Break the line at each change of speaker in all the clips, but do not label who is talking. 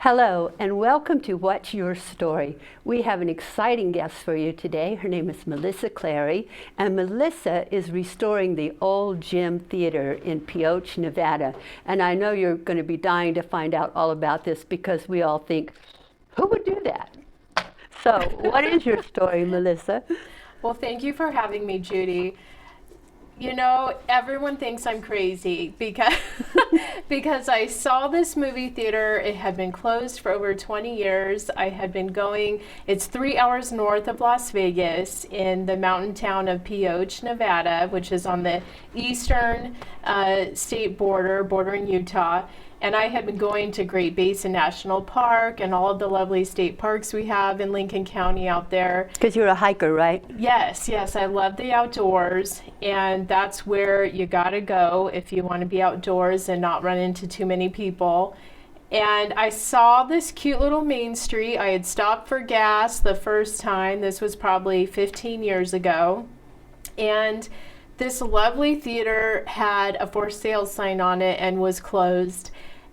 Hello, and welcome to What's Your Story? We have an exciting guest for you today. Her name is Mellisa Clary, and Mellisa is restoring the old Gym Theater in Pioche, Nevada. And I know you're going to be dying to find out all about this because we all think, who would do that? So, what is your story, Mellisa?
Well, thank you for having me, Judy. You know, everyone thinks I'm crazy because because I saw this movie theater. It had been closed for over 20 years. I had been going, it's 3 hours north of Las Vegas in the mountain town of Pioche, Nevada, which is on the eastern state border, bordering Utah. And I had been going to Great Basin National Park and all of the lovely state parks we have in Lincoln County out there.
Because you're a hiker, right?
Yes, I love the outdoors, and that's where you gotta go if you want to be outdoors and not run into too many people. And I saw this cute little main street. I had stopped for gas the first time. This was probably 15 years ago. And this lovely theater had a for sale sign on it and was closed.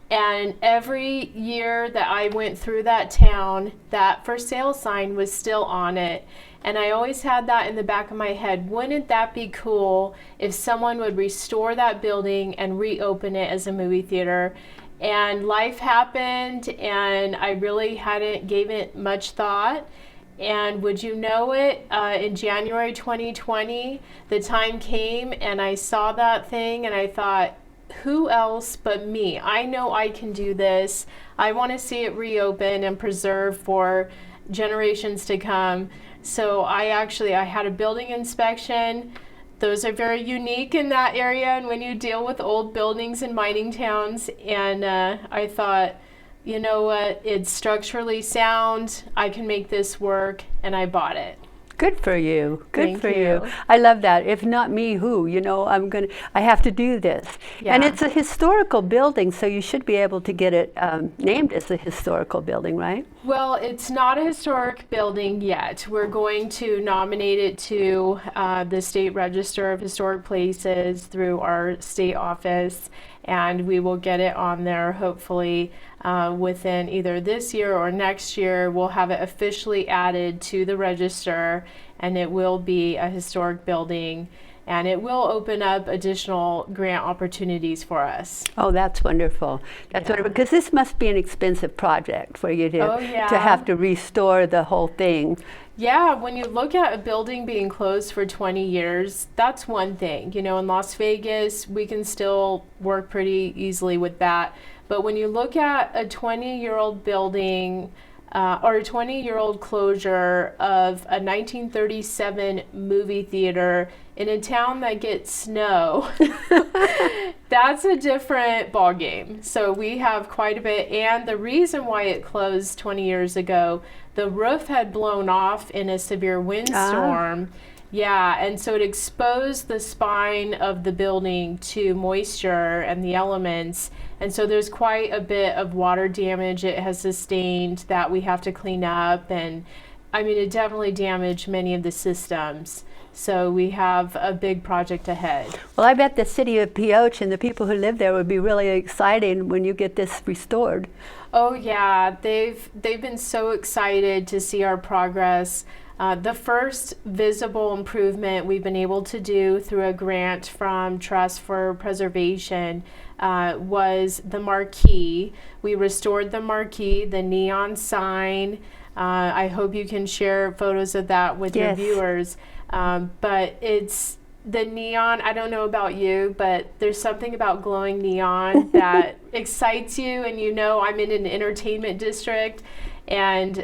And every year that I went through that town, that for sale sign was still on it. And I always had that in the back of my head. Wouldn't that be cool if someone would restore that building and reopen it as a movie theater? And life happened, and I really hadn't gave it much thought. And would you know it, in January 2020, the time came and I saw that thing and I thought, who else but me? I know I can do this. I want to see it reopen and preserve for generations to come. So I had a building inspection. Those are very unique in that area and when you deal with old buildings in mining towns. And I thought, you know what, it's structurally sound. I can make this work, and I bought it.
Good for you. Good
Thank
for
you.
you. I love that. If not me, who? You know, I have to do this.
Yeah.
And it's a historical building, so you should be able to get it named as a historical building, right?
Well, it's not a historic building yet. We're going to nominate it to the State Register of Historic Places through our state office, and we will get it on there hopefully within either this year or next year. We'll have it officially added to the register, and it will be a historic building, and it will open up additional grant opportunities for us.
Oh, that's wonderful. That's wonderful, because this must be an expensive project for you
Oh, yeah.
to have to restore the whole thing.
Yeah, when you look at a building being closed for 20 years, that's one thing. You know, in Las Vegas, we can still work pretty easily with that. But when you look at a 20-year-old building or a 20-year-old closure of a 1937 movie theater in a town that gets snow, that's a different ballgame. So we have quite a bit. And the reason why it closed 20 years ago, the roof had blown off in a severe windstorm. Yeah, and so it exposed the spine of the building to moisture and the elements. And so there's quite a bit of water damage it has sustained that we have to clean up. And I mean, it definitely damaged many of the systems. So we have a big project ahead.
Well, I bet the city of Pioche and the people who live there would be really excited when you get this restored.
Oh yeah, they've been so excited to see our progress. The first visible improvement we've been able to do through a grant from Trust for Preservation was the marquee. We restored the marquee, the neon sign. I hope you can share photos of that with your viewers. But it's the neon. I don't know about you, but there's something about glowing neon that excites you. And you know, I'm in an entertainment district, and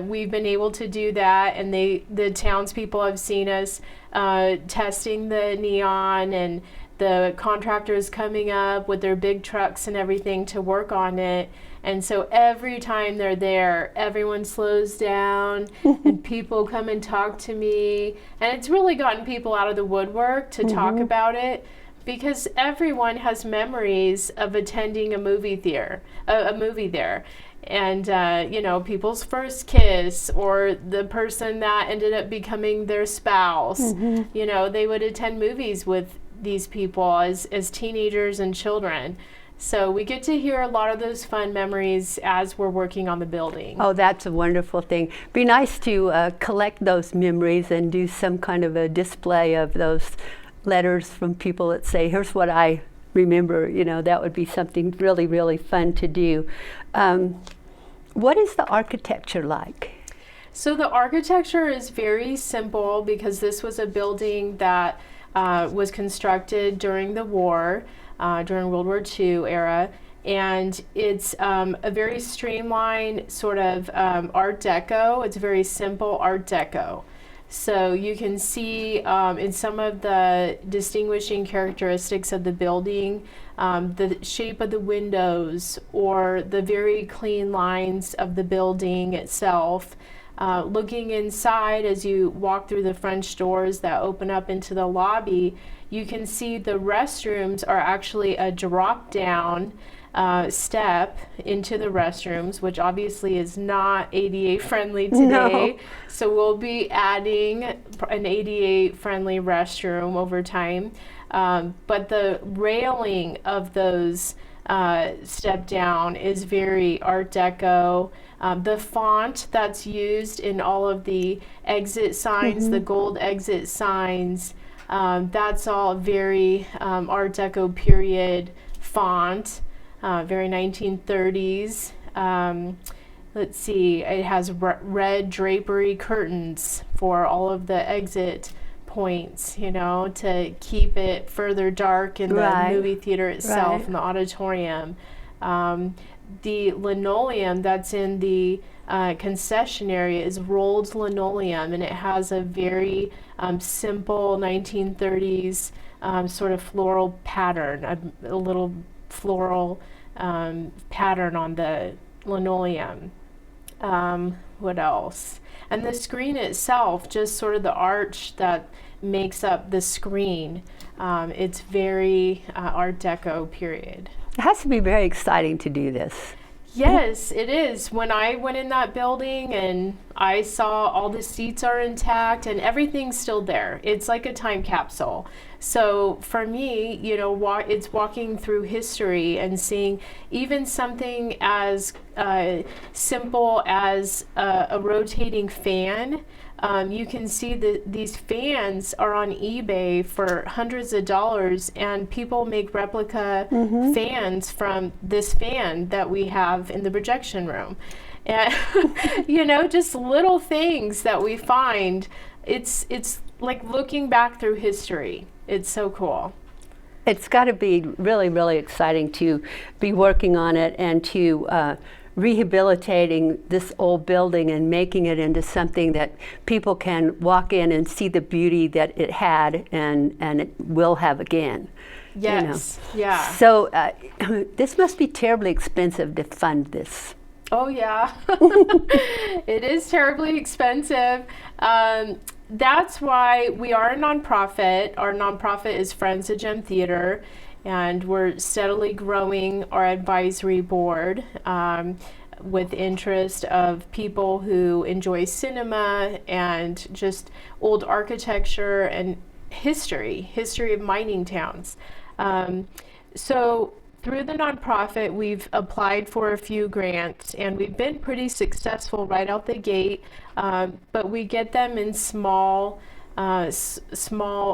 we've been able to do that. And the townspeople have seen us testing the neon, and the contractors coming up with their big trucks and everything to work on it. And so every time they're there, everyone slows down and people come and talk to me. And it's really gotten people out of the woodwork to talk about it, because everyone has memories of attending a movie theater, a movie there. And, you know, people's first kiss, or the person that ended up becoming their spouse. You know, they would attend movies with these people as teenagers and children. So we get to hear a lot of those fun memories as we're working on the building.
Oh, that's a wonderful thing. Be nice to collect those memories and do some kind of a display of those letters from people that say, here's what I remember. You know, that would be something really, really fun to do. What is the architecture like?
So the architecture is very simple because this was a building that was constructed during the war, during World War II era. And it's a very streamlined sort of Art Deco. It's very simple Art Deco. So you can see in some of the distinguishing characteristics of the building, the shape of the windows or the very clean lines of the building itself. Looking inside as you walk through the French doors that open up into the lobby, you can see the restrooms are actually a drop-down step into the restrooms, which obviously is not ADA friendly today.
No.
So we'll be adding an ADA friendly restroom over time. But the railing of those step down is very Art Deco. The font that's used in all of the exit signs, the gold exit signs, that's all very Art Deco period font, very 1930s. Let's see, it has red drapery curtains for all of the exit points, you know, to keep it further dark in the movie theater itself, in the auditorium. The linoleum that's in the concession area is rolled linoleum, and it has a very simple 1930s sort of floral pattern, a little floral pattern on the linoleum. What else? And the screen itself, just sort of the arch that makes up the screen, it's very Art Deco period.
It has to be very exciting to do this.
Yes, it is. When I went in that building and I saw all the seats are intact and everything's still there. It's like a time capsule. So for me, you know, it's walking through history and seeing even something as simple as a rotating fan. You can see that these fans are on eBay for hundreds of dollars, and people make replica fans from this fan that we have in the projection room. And you know, just little things that we find. It's like looking back through history. It's so cool.
It's got to be really, really exciting to be working on it and to rehabilitating this old building and making it into something that people can walk in and see the beauty that it had and it will have again.
Yes,
you know.
yeah.
So this must be terribly expensive to fund this.
Oh yeah, it is terribly expensive. That's why we are a nonprofit. Our nonprofit is Friends of Gem Theater, and we're steadily growing our advisory board with interest of people who enjoy cinema and just old architecture and history of mining towns. So through the nonprofit, we've applied for a few grants, and we've been pretty successful right out the gate, but we get them in small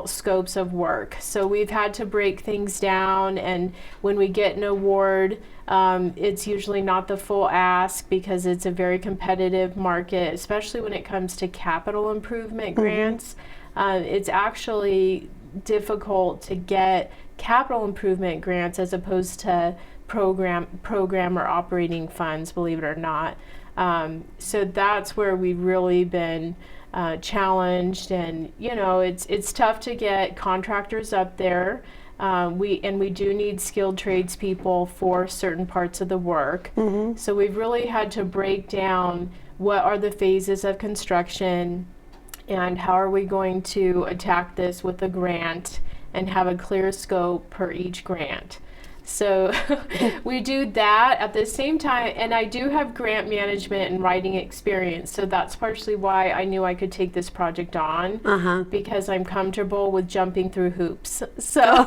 scopes of work. So we've had to break things down, and when we get an award, it's usually not the full ask because it's a very competitive market, especially when it comes to capital improvement grants. It's actually difficult to get capital improvement grants as opposed to program or operating funds, believe it or not. So that's where we've really been challenged, and you know, it's tough to get contractors up there. We do need skilled tradespeople for certain parts of the work. So we've really had to break down what are the phases of construction and how are we going to attack this with a grant and have a clear scope per each grant. So we do that at the same time, and I do have grant management and writing experience, so that's partially why I knew I could take this project on, because I'm comfortable with jumping through hoops. So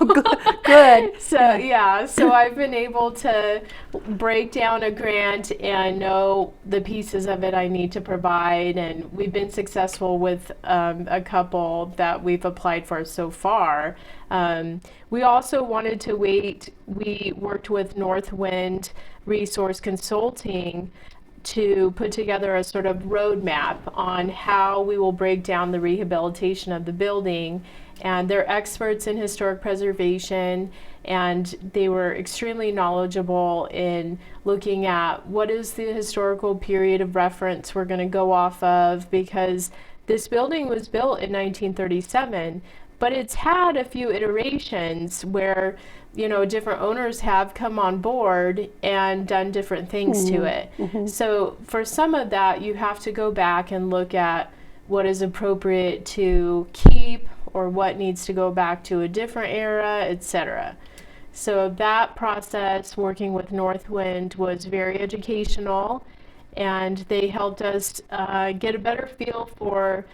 Good.
So yeah, so I've been able to break down a grant and know the pieces of it I need to provide, and we've been successful with a couple that we've applied for so far. We also wanted to wait. We worked with Northwind Resource Consulting to put together a sort of roadmap on how we will break down the rehabilitation of the building. And they're experts in historic preservation, and they were extremely knowledgeable in looking at what is the historical period of reference we're going to go off of, because this building was built in 1937. But it's had a few iterations where, you know, different owners have come on board and done different things to it. So for some of that, you have to go back and look at what is appropriate to keep or what needs to go back to a different era, etc. So that process, working with Northwind, was very educational, and they helped us get a better feel for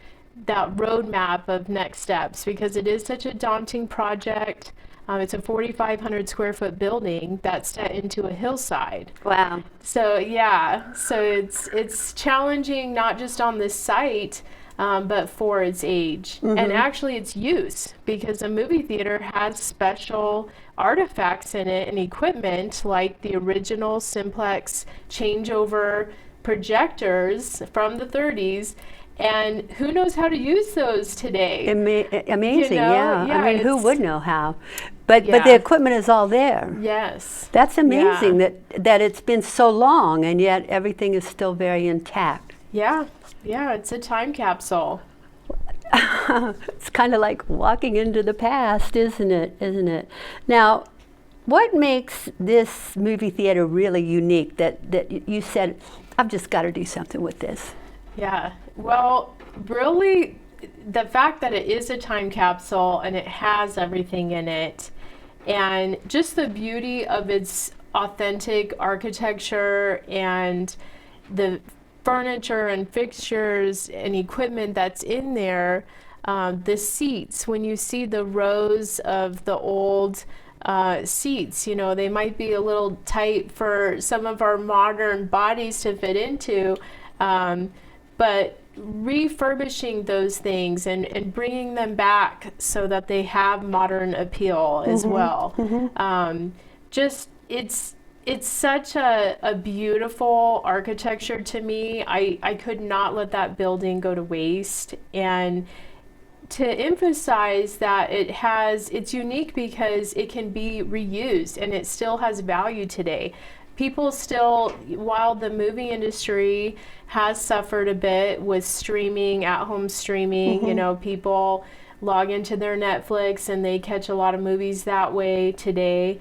that roadmap of next steps, because it is such a daunting project. It's a 4,500 square foot building that's set into a hillside.
Wow.
So yeah, so it's challenging not just on this site, but for its age and actually its use, because a movie theater has special artifacts in it and equipment like the original simplex changeover projectors from the 30s. And who knows how to use those today?
Amazing,
You know?
yeah.
Yeah,
I mean, who
it's-
would know how? But
Yeah.
the equipment is all there.
Yes.
That's amazing
Yeah.
that it's been so long and yet everything is still very intact.
Yeah, it's a time capsule.
It's kind of like walking into the past, isn't it? Isn't it? Now, what makes this movie theater really unique that you said, I've just got to do something with this?
Yeah, well, really, the fact that it is a time capsule and it has everything in it, and just the beauty of its authentic architecture and the furniture and fixtures and equipment that's in there, the seats, when you see the rows of the old seats, you know, they might be a little tight for some of our modern bodies to fit into, but refurbishing those things and bringing them back so that they have modern appeal as well. Just it's such a beautiful architecture to me. I could not let that building go to waste. And to emphasize that it's unique because it can be reused and it still has value today. People still, while the movie industry has suffered a bit with streaming, at-home streaming, you know, people log into their Netflix and they catch a lot of movies that way today.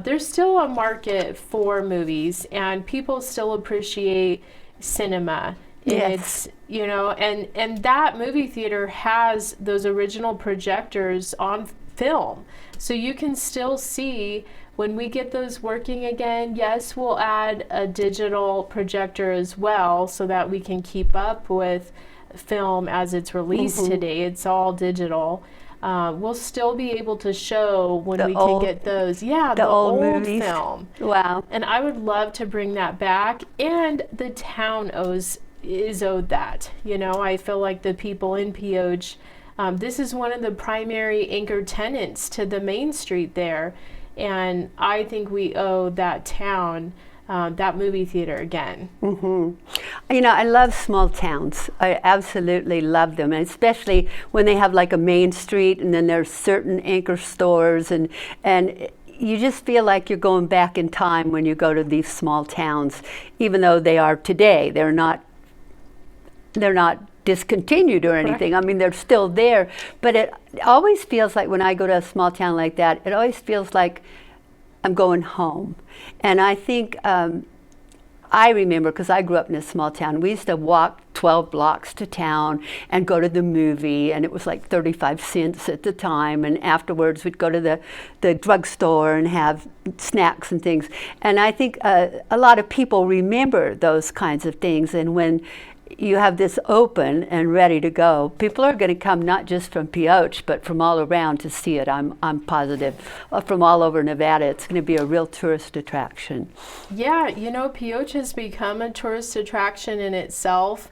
There's still a market for movies, and people still appreciate cinema.
Yes.
It's, you know, and that movie theater has those original projectors on film. So you can still see when we get those working again. Yes, we'll add a digital projector as well so that we can keep up with film as it's released today. It's all digital. We'll still be able to show when we can get those. Yeah, the old
movies.
film.
Wow.
And I would love to bring that back. And the town is owed that. You know, I feel like the people in Pioche, this is one of the primary anchor tenants to the main street there. And I think we owe that town, that movie theater again.
You know, I love small towns. I absolutely love them, and especially when they have like a main street and then there's certain anchor stores, and you just feel like you're going back in time when you go to these small towns, even though they are today. They're not discontinued or anything. I mean, they're still there, but it always feels like when I go to a small town like that, it always feels like I'm going home. And I think I remember, because I grew up in a small town, we used to walk 12 blocks to town and go to the movie, and it was like 35 cents at the time, and afterwards we'd go to the drugstore and have snacks and things. And I think a lot of people remember those kinds of things, and when you have this open and ready to go, people are going to come not just from Pioche, but from all around to see it. I'm positive. From all over Nevada. It's going to be a real tourist attraction.
Yeah, you know, Pioche has become a tourist attraction in itself.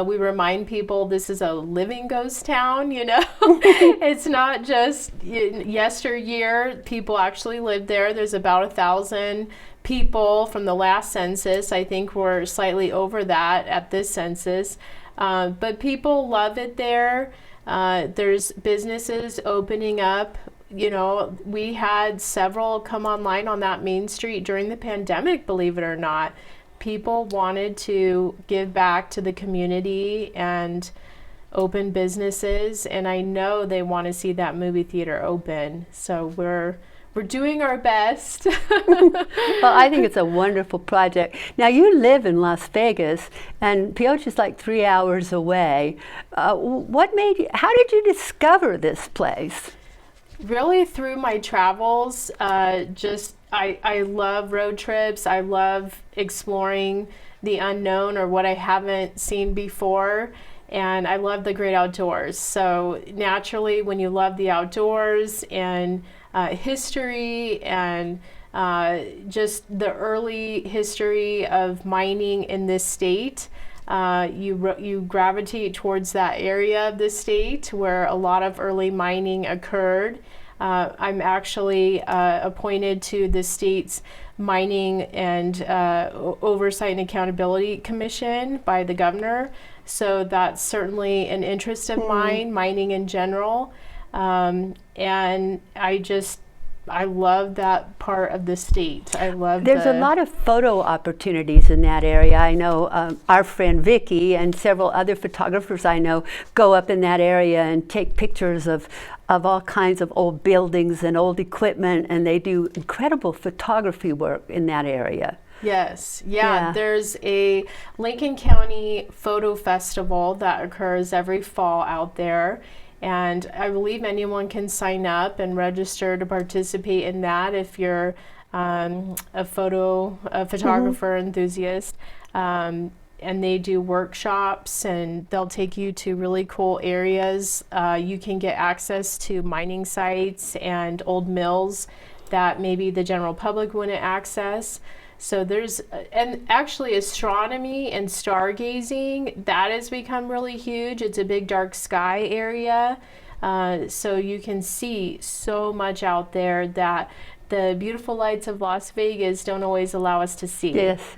We remind people this is a living ghost town, you know. It's not just yesteryear. People actually live there. There's about 1,000 people from the last census. I think we're slightly over that at this census. But people love it there. There's businesses opening up. You know, we had several come online on that main street during the pandemic, believe it or not. People wanted to give back to the community and open businesses, and I know they want to see that movie theater open. So we're doing our best.
Well, I think it's a wonderful project. Now, you live in Las Vegas, and Pioche is like 3 hours away. What made you? How did you discover this place?
Really through my travels. I love road trips. I love exploring the unknown or what I haven't seen before. And I love the great outdoors. So naturally, when you love the outdoors and history and just the early history of mining in this state, you gravitate towards that area of the state where a lot of early mining occurred. I'm actually appointed to the state's Mining and Oversight and Accountability Commission by the governor. So that's certainly an interest of mine, mining in general. And I love that part of the state. There's
a lot of photo opportunities in that area. I know our friend Vicki and several other photographers I know go up in that area and take pictures of all kinds of old buildings and old equipment, and they do incredible photography work in that area.
Yes, yeah. There's a Lincoln County Photo Festival that occurs every fall out there. And I believe anyone can sign up and register to participate in that if you're a photographer enthusiast. And they do workshops, and they'll take you to really cool areas. You can get access to mining sites and old mills that maybe the general public wouldn't access. So and actually astronomy and stargazing, that has become really huge. It's a big dark sky area. So you can see so much out there that the beautiful lights of Las Vegas don't always allow us to see.
Yes.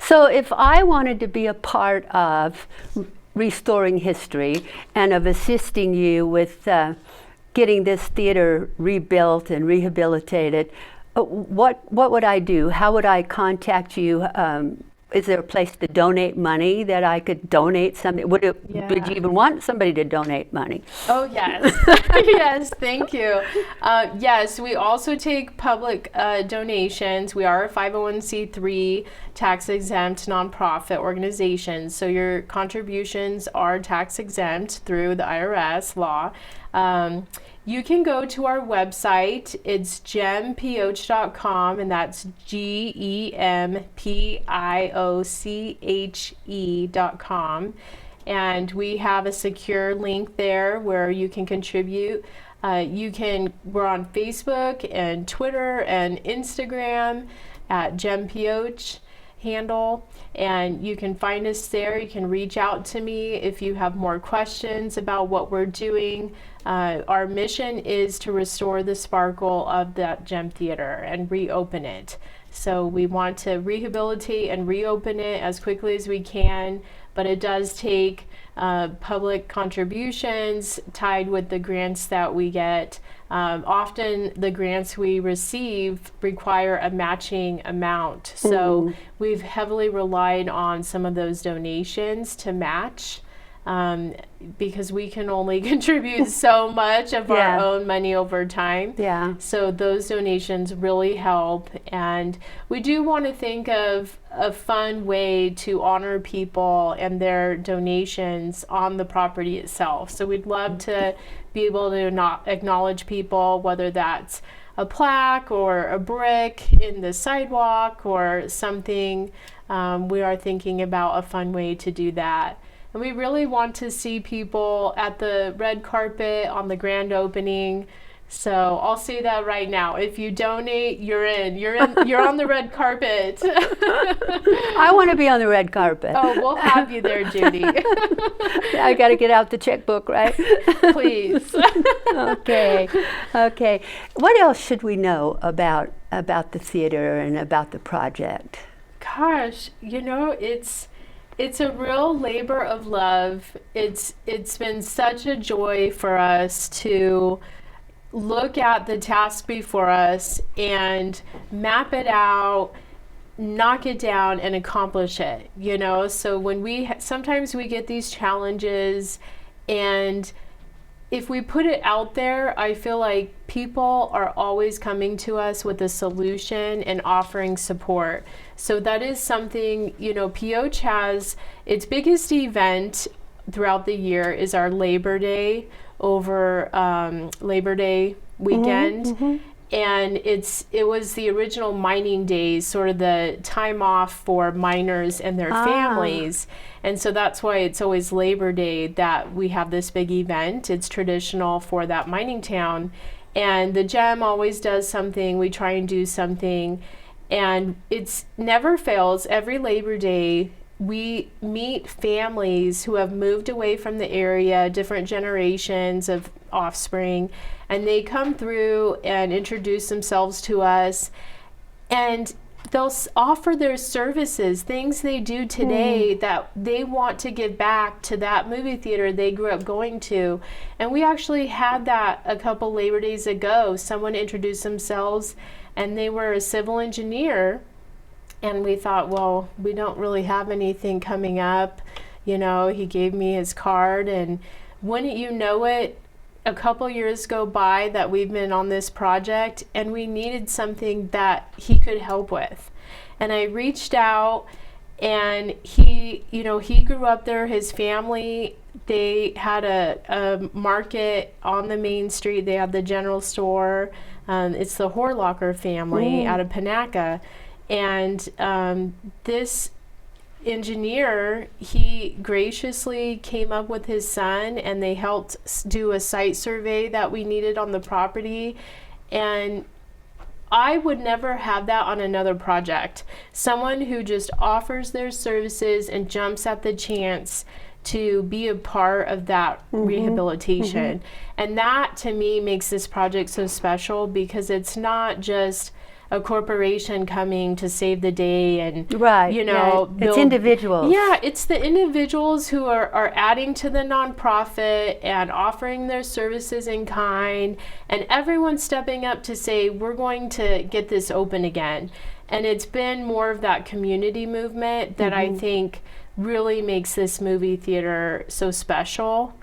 So if I wanted to be a part of restoring history and of assisting you with getting this theater rebuilt and rehabilitated, what would I do? How would I contact you? Is there a place to donate money that I could donate something? Would you even want somebody to donate money?
Oh, yes. Yes, thank you. Yes, we also take public donations. We are a 501c3 tax-exempt nonprofit organization, so your contributions are tax-exempt through the IRS law. You can go to our website. It's gempioche.com, and that's GEMPIOCHE.com. And we have a secure link there where you can contribute. We're on Facebook and Twitter and Instagram at gempioche handle, and you can find us there. You can reach out to me if you have more questions about what we're doing. Our mission is to restore the sparkle of that Gem Theater and reopen it. So we want to rehabilitate and reopen it as quickly as we can, but it does take public contributions tied with the grants that we get. Often the grants we receive require a matching amount. So we've heavily relied on some of those donations to match because we can only contribute so much of our own money over time.
Yeah.
So those donations really help. And we do want to think of a fun way to honor people and their donations on the property itself. So we'd love to be able to not acknowledge people, whether that's a plaque or a brick in the sidewalk or something. We are thinking about a fun way to do that. And we really want to see people at the red carpet on the grand opening. So I'll say that right now. If you donate, you're in. You're on the red carpet.
I want to be on the red carpet.
Oh, we'll have you there, Judy.
I got to get out the checkbook, right?
Please.
Okay. Okay. What else should we know about the theater and about the project?
Gosh, it's a real labor of love. It's been such a joy for us to look at the task before us and map it out, knock it down, and accomplish it. So when sometimes we get these challenges, and if we put it out there, I feel like people are always coming to us with a solution and offering support. So that is something, Pioche has its biggest event throughout the year is our Labor Day over Labor Day weekend.
Mm-hmm.
And it was the original mining days, sort of the time off for miners and their families. And so that's why it's always Labor Day that we have this big event. It's traditional for that mining town. And the Gem always does something. We try and do something. And it's never fails. Every Labor Day, we meet families who have moved away from the area, different generations of offspring, and they come through and introduce themselves to us, and they'll offer their services, things they do today that they want to give back to that movie theater they grew up going to. And we actually had that a couple Labor Days ago. Someone introduced themselves, and they were a civil engineer. And we thought, well, we don't really have anything coming up. He gave me his card, and wouldn't you know it, a couple years go by that we've been on this project, and we needed something that he could help with. And I reached out, and he grew up there, his family, they had a market on the main street. They had the general store. It's the Horlocker family out of Panaca. And this engineer, he graciously came up with his son, and they helped do a site survey that we needed on the property. And I would never have that on another project. Someone who just offers their services and jumps at the chance to be a part of that rehabilitation. And that, to me, makes this project so special, because it's not just a corporation coming to save the day and
it's individuals.
Yeah, it's the individuals who are adding to the nonprofit and offering their services in kind, and everyone stepping up to say, we're going to get this open again. And it's been more of that community movement that I think really makes this movie theater so special.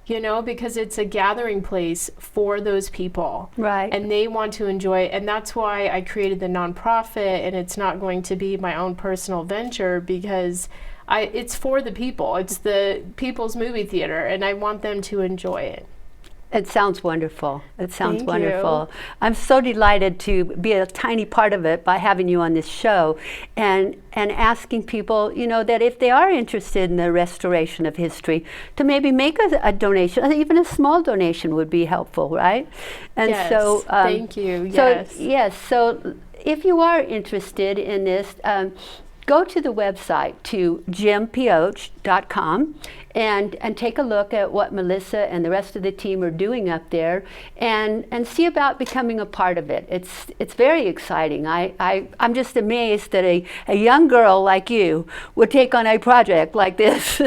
Because it's a gathering place for those people.
Right.
And they want to enjoy it. And that's why I created the nonprofit, and it's not going to be my own personal venture, because it's for the people. It's the people's movie theater, and I want them to enjoy it.
It sounds wonderful. It sounds
Thank
wonderful.
you.
I'm so delighted to be a tiny part of it by having you on this show, and asking people, that if they are interested in the restoration of history, to maybe make a donation. Even a small donation would be helpful, right? And
yes,
so,
thank you. Yes.
So if you are interested in this, go to the website, to jimpioche.com, and take a look at what Mellisa and the rest of the team are doing up there, and see about becoming a part of it. It's very exciting. I'm just amazed that a young girl like you would take on a project like this.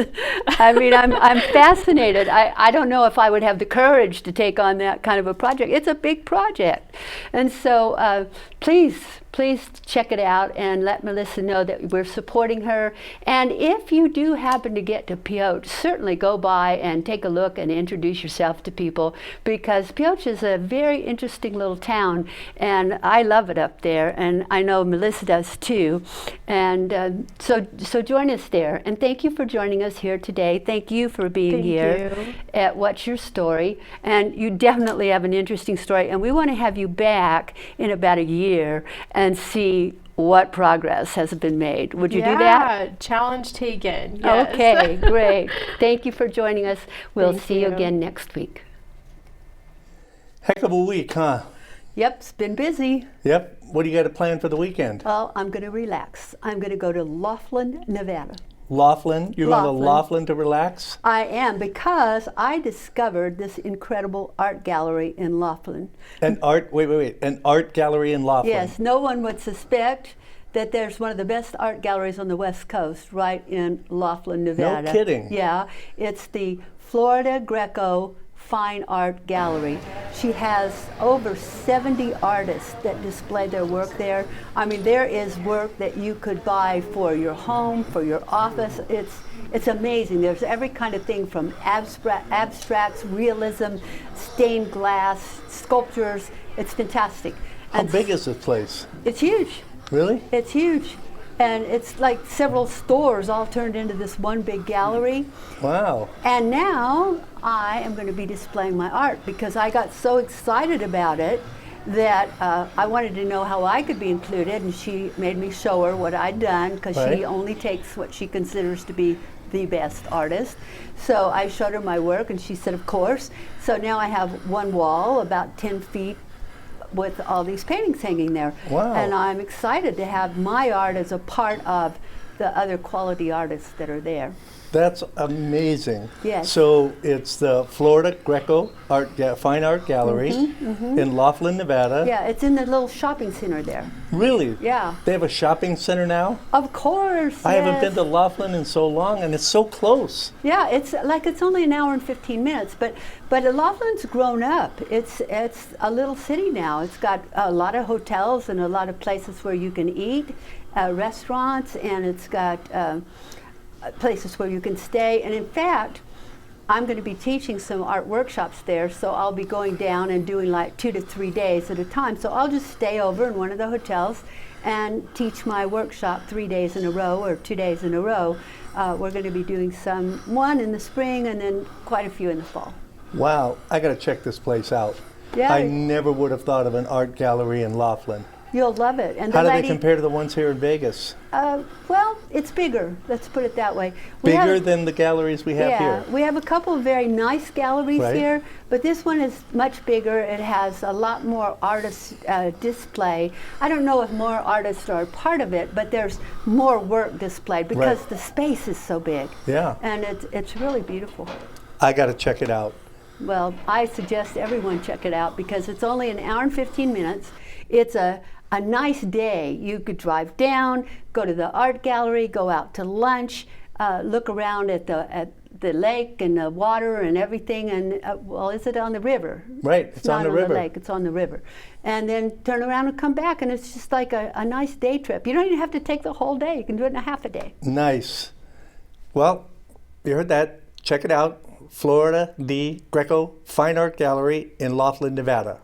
I mean, I'm fascinated. I don't know if I would have the courage to take on that kind of a project. It's a big project. And so please check it out and let Mellisa know that we're supporting her. And if you do happen happen to get to Pioche, certainly go by and take a look and introduce yourself to people, because Pioche is a very interesting little town, and I love it up there, and I know Mellisa does too. And so join us there. And thank you for joining us here today. Thank you for being here at What's Your Story. And you definitely have an interesting story, and we want to have you back in about a year and see what progress has been made. Would you do that?
Yeah, challenge taken. Yes.
Okay, great. Thank you for joining us. We'll
Thank
see you
you.
again next week.
Heck of a week, huh?
Yep, it's been busy.
Yep. What do you got to plan for the weekend?
Well, I'm going to relax. I'm going to go to Laughlin, Nevada.
Laughlin? You're going to
Laughlin.
Laughlin to relax?
I am, because I discovered this incredible art gallery in Laughlin.
An art gallery in Laughlin.
Yes, no one would suspect that there's one of the best art galleries on the West Coast, right in Laughlin, Nevada.
No kidding.
Yeah, it's the Florida Greco Fine Art Gallery. She has over 70 artists that display their work there. I mean, there is work that you could buy for your home, for your office. It's amazing. There's every kind of thing, from abstracts, realism, stained glass, sculptures. It's fantastic.
How big is this place?
It's huge.
Really?
It's huge. And it's like several stores all turned into this one big gallery.
Wow.
And now I am going to be displaying my art, because I got so excited about it that I wanted to know how I could be included, and she made me show her what I'd done, because
Right.
she only takes what she considers to be the best artist. So I showed her my work, and she said, of course. So now I have one wall about 10 feet with all these paintings hanging there.
Wow.
And I'm excited to have my art as a part of the other quality artists that are there.
That's amazing.
Yes.
So it's the Florida Greco Fine Art Gallery in Laughlin, Nevada.
Yeah, it's in the little shopping center there.
Really?
Yeah.
They have a shopping center now?
Of course.
I haven't been
yes.
to Laughlin in so long, and it's so close.
Yeah, it's only an hour and 15 minutes, but Laughlin's grown up. It's a little city now. It's got a lot of hotels and a lot of places where you can eat, restaurants, and it's got places where you can stay. And in fact, I'm going to be teaching some art workshops there, so I'll be going down and doing like 2 to 3 days at a time. So I'll just stay over in one of the hotels and teach my workshop 3 days in a row or 2 days in a row. We're going to be doing one in the spring and then quite a few in the fall.
Wow, I got to check this place out.
Yeah.
I never would have thought of an art gallery in Laughlin.
You'll love it. And
How
the
do
lady,
they compare to the ones here in Vegas?
well, it's bigger. Let's put it that way.
Bigger than the galleries we have here?
We have a couple of very nice galleries
Right.
here, but this one is much bigger. It has a lot more artist display. I don't know if more artists are a part of it, but there's more work displayed because
Right.
the space is so big.
Yeah.
And it's really beautiful.
I got to check it out.
Well, I suggest everyone check it out, because it's only an hour and 15 minutes. It's a nice day. You could drive down, go to the art gallery, go out to lunch, look around at the lake and the water and everything. And well, is it on the river?
Right,
It's
it's
not
on the river.
lake, it's on the river. And then turn around and come back, and it's just like a nice day trip. You don't even have to take the whole day. You can do it in a half a day.
Nice. Well, you heard that. Check it out. Florida the Greco Fine Art Gallery in Laughlin, Nevada.